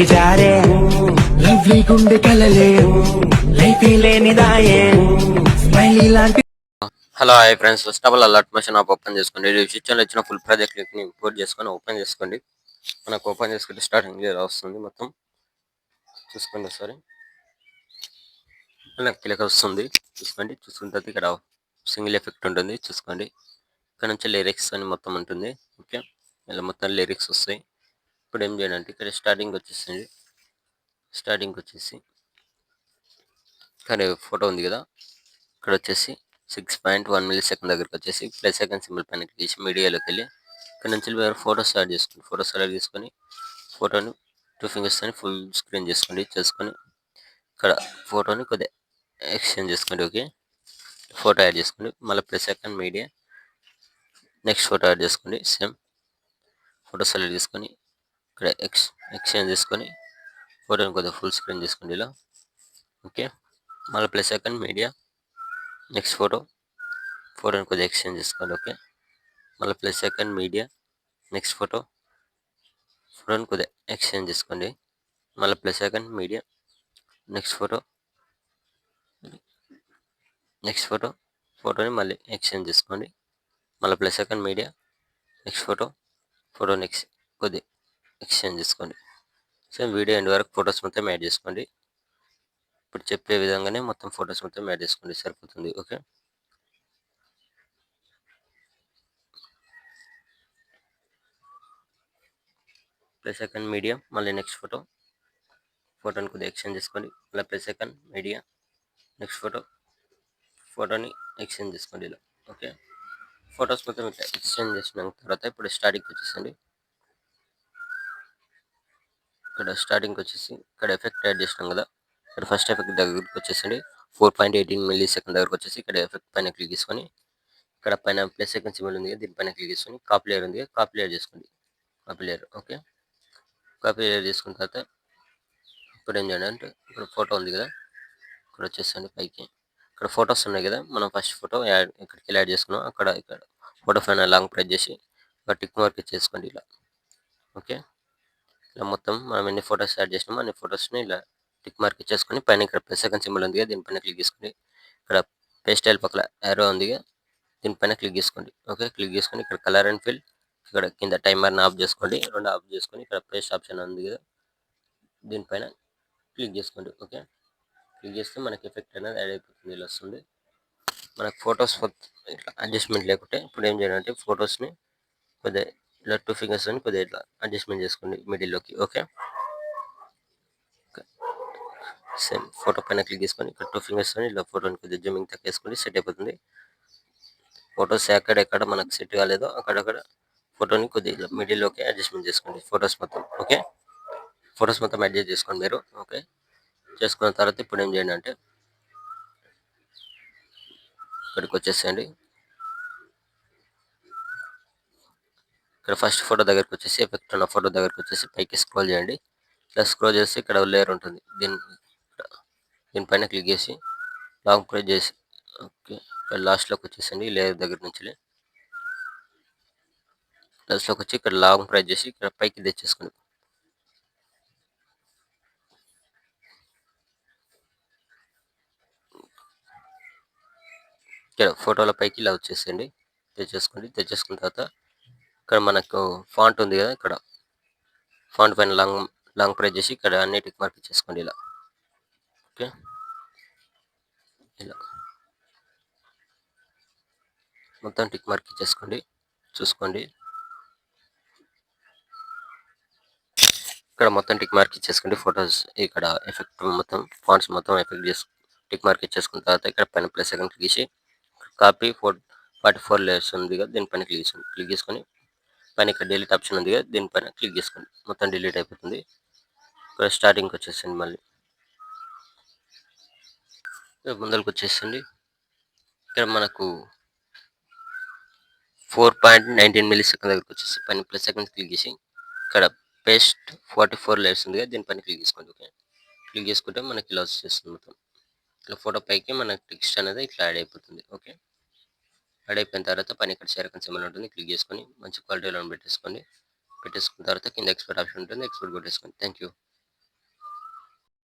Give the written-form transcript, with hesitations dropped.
జారే లవ్లీ గుండె కలలే లైఫ్ లేనిదాయే స్మైలీ లాంటి. Hello hi friends, first of all alert machine app open చేసుకోండి. స్విచ్లో ఇచ్చిన ఫుల్ ప్రాజెక్ట్ లింక్ని ఇంపోర్ట్ చేసుకొని ఓపెన్ చేసుకోండి. మనకు ఓపెన్ చేసుకుంటే స్టార్టింగ్ ఇలా వస్తుంది. మొత్తం చూసుకోండి ఒకసారి. నాకు క్లిక్ వస్తుంది చూసుకోండి. చూసుకున్న తర్వాత ఇక్కడ సింగిల్ ఎఫెక్ట్ ఉంటుంది చూసుకోండి. ఇక్కడ నుంచి లిరిక్స్ అని మొత్తం ఉంటుంది. ఓకే, ఇలా మొత్తం లిరిక్స్ వస్తాయి. ఇప్పుడు ఏం చేయాలి అంటే ఇక్కడ స్టార్టింగ్ వచ్చేసి ఇక్కడ ఫోటో ఉంది కదా, ఇక్కడ వచ్చేసి 6.1 మిల్లీ సెకండ్ దగ్గరికి వచ్చేసి ప్లస్ సెకండ్ సింబల్ పైన క్లిక్ చేసి మీడియాలోకి వెళ్ళి ఇక్కడ నుంచి వేరే ఫోటో స్టార్ట్ చేసుకోండి. ఫోటో సెలెక్ట్ చేసుకొని ఫోటోని 2 ఫింగర్స్ అని ఫుల్ స్క్రీన్ చేసుకొని ఇక్కడ ఫోటోని కొద్దిగా ఎక్స్చేంజ్ చేసుకోండి. ఓకే, ఫోటో యాడ్ చేసుకోండి. మళ్ళీ plus second media next photo add చేసుకోండి. సేమ్ ఫోటో సెలెక్ట్ చేసుకొని ఇక్కడ ఎక్స్చేంజ్ చేసుకొని ఫోటోని కొద్దిగా ఫుల్ స్క్రీన్ చేసుకోండి ఇలా. ఓకే, మళ్ళీ ప్లస్ సెకండ్ మీడియా నెక్స్ట్ ఫోటోని కొద్దిగా ఎక్స్చేంజ్ చేసుకోండి. ఓకే, మళ్ళీ ప్లస్ సెకండ్ మీడియా నెక్స్ట్ ఫోటోని కొద్దిగా ఎక్స్చేంజ్ చేసుకోండి. మళ్ళీ ప్లస్ సెకండ్ మీడియా నెక్స్ట్ ఫోటోని మళ్ళీ ఎక్స్చేంజ్ చేసుకోండి. మళ్ళీ ప్లస్ సెకండ్ మీడియా నెక్స్ట్ ఫోటోని కొద్దిగా ఎక్స్చేంజ్ చేసుకోండి. సో వీడియో ఎండ్ వరకు ఫొటోస్ మొత్తం యాడ్ చేసుకోండి. ఇప్పుడు చెప్పే విధంగానే మొత్తం ఫొటోస్ మొత్తం యాడ్ చేసుకోండి, సరిపోతుంది. ఓకే, ప్లస్ సెకండ్ మీడియా మళ్ళీ నెక్స్ట్ ఫోటోని కొద్దిగా ఎక్స్చేంజ్ చేసుకోండి. మళ్ళీ ప్లస్ సెకండ్ మీడియా నెక్స్ట్ ఫోటోని ఎక్స్చేంజ్ చేసుకోండి ఇలా. ఓకే, ఫొటోస్ మొత్తం ఇట్లా ఎక్స్చేంజ్ చేసిన తర్వాత ఇప్పుడు స్టార్టింగ్కి వచ్చేసండి. ఇక్కడ ఎఫెక్ట్ యాడ్ చేసినాం కదా, ఇక్కడ ఫస్ట్ ఎఫెక్ట్ దగ్గరికి వచ్చేసండి. 4.18 మిల్లీ సెకండ్ దగ్గరకు వచ్చేసి ఇక్కడ ఎఫెక్ట్ పైన క్లిక్ చేసుకొని ఇక్కడ పైన ప్లస్ సెకండ్ సింబల్ ఉంది కదా, దీనిపైన క్లిక్ చేసుకొని కాపీ లేయర్ ఉంది కదా, కాపీ లేయర్ చేసుకోండి. ఓకే, కాపీ లేయర్ చేసుకున్న తర్వాత ఇప్పుడు ఏం చేయండి అంటే ఇప్పుడు ఫోటో ఉంది కదా, ఇక్కడ వచ్చేసండి పైకి. ఇక్కడ ఫొటోస్ ఉన్నాయి కదా, మనం ఫస్ట్ ఫోటో ఇక్కడికి యాడ్ చేసుకున్నాం. ఇక్కడ ఫోటో పైన లాంగ్ ప్రెస్ చేసి ఒక టిక్ మార్క్ ఇచ్చేసుకోండి ఇలా. ఓకే, ఇలా మొత్తం మనం ఎన్ని ఫొటోస్ యాడ్ చేసినామో అన్ని ఫొటోస్ని ఇలా టిక్ మార్క్ ఇచ్చేసుకొని పైన ఇక్కడ ప్లస్ సెకండ్ సింబల్ ఉంది కదా, దీనిపైన క్లిక్ చేసుకోండి. ఇక్కడ పేస్టైల్ పక్కన యారో ఉంది కదా, దీనిపైన క్లిక్ చేసుకోండి. ఓకే, క్లిక్ చేసుకొని ఇక్కడ కలర్ అండ్ ఫిల్ ఇక్కడ కింద టైమర్ని ఆఫ్ చేసుకోండి. 2 ఆఫ్ చేసుకొని ఇక్కడ పేస్ట్ ఆప్షన్ ఉంది కదా, దీనిపైన క్లిక్ చేసుకోండి. ఓకే, క్లిక్ చేస్తే మనకి ఎఫెక్ట్ అనేది యాడ్ అయిపోతుంది, ఇలా వస్తుంది. మనకు ఫొటోస్ ఇట్లా అడ్జస్ట్మెంట్ లేకుంటే ఇప్పుడు ఏం చేయాలంటే ఫొటోస్ని కొద్దిగా ఇలా 2 ఫింగర్స్ అని కొద్దిగా ఇట్లా అడ్జస్ట్మెంట్ చేసుకోండి మిడిల్లోకి. ఓకే, సేమ్ ఫోటో పైన క్లిక్ చేసుకొని ఇక్కడ 2 ఫింగర్స్ అని ఇలా ఫోటోని కొద్దిగా జూమింగ్ తగ్గేసుకొని సెట్ అయిపోతుంది. ఫొటోస్ ఎక్కడెక్కడ మనకు సెట్ కాలేదో అక్కడక్కడ ఫోటోని కొద్దిగా మిడిల్లోకి అడ్జస్ట్మెంట్ చేసుకోండి ఫొటోస్ మొత్తం. ఓకే, ఫొటోస్ మొత్తం అడ్జస్ట్ చేసుకోండి మీరు. ఓకే, చేసుకున్న తర్వాత ఇప్పుడు ఏం చేయండి అంటే ఇక్కడికి వచ్చేసేయండి. ఇక్కడ ఫస్ట్ ఫోటో దగ్గరకు వచ్చేసి ఎఫెక్ట్ ఉన్న ఫోటో దగ్గరకు వచ్చేసి పైకి స్క్రోల్ చేయండి. ఇలా స్క్రోల్ చేసి ఇక్కడ లేయర్ ఉంటుంది, దీనిపైన క్లిక్ చేసి లాంగ్ ప్రెస్ చేసి ఓకే ఇక్కడ లాస్ట్లోకి వచ్చేసండి. లేయర్ దగ్గర నుంచి లాస్ట్లోకి వచ్చి ఇక్కడ లాంగ్ ప్రెస్ చేసి ఇక్కడ పైకి తెచ్చేసుకోండి. ఇక్కడ ఫోటోల పైకి ఇలా వచ్చేసేయండి, తెచ్చేసుకున్న తర్వాత ఇక్కడ మనకు ఫాంట్ ఉంది కదా, ఇక్కడ ఫాంట్ పైన లాంగ్ ప్రెస్ చేసి ఇక్కడ అన్నిటికి మార్క్ ఇచ్చేసుకోండి ఇలా. ఓకే, ఇలా మొత్తం టిక్ మార్క్ ఇచ్చేసుకోండి. చూసుకోండి ఇక్కడ మొత్తం టిక్ మార్క్ ఇచ్చేసుకోండి. ఫొటోస్ ఇక్కడ ఎఫెక్ట్ మొత్తం ఫాంట్స్ మొత్తం ఎఫెక్ట్ చేసి టిక్ మార్క్ ఇచ్చేసుకున్న తర్వాత ఇక్కడ పైన ప్లస్ సెకండ్ క్లిక్ చేసి కాపీ 44 లేయర్స్ ఉంది కదా, దీనిపైన క్లిక్ చేసుకొని పైన ఇక్కడ డిలీట్ ఆప్షన్ ఉంది కదా, దీనిపైన క్లిక్ చేసుకోండి. మొత్తం డిలీట్ అయిపోతుంది. ఇక్కడ స్టార్టింగ్కి వచ్చేసండి. మళ్ళీ ముందరకు వచ్చేసండి. ఇక్కడ మనకు 4.19 మిల్లీ సెకండ్ దగ్గరకు వచ్చేసి పైన ప్లస్ సెకండ్ క్లిక్ చేసి ఇక్కడ పేస్ట్ 44 లేయర్స్ ఉంది కదా, దీనిపైన క్లిక్ చేసుకోండి. ఓకే, క్లిక్ చేసుకుంటే మనకి ఇలా వచ్చేస్తుంది మొత్తం. ఇట్లా ఫోటో పైకి మనకి టెక్స్ట్ అనేది ఇట్లా యాడ్ అయిపోతుంది. ఓకే, యాడ్ అయిపోయిన తర్వాత పైన ఇక్కడ షేర్ సింబల్ ఉంటుంది, క్లిక్ చేసుకొని మంచి క్వాలిటీలో పెట్టేసుకున్న తర్వాత కింద ఎక్స్పోర్ట్ ఆప్షన్ ఉంటుంది, ఎక్స్పోర్ట్ కొట్టేసుకోండి. Thank you.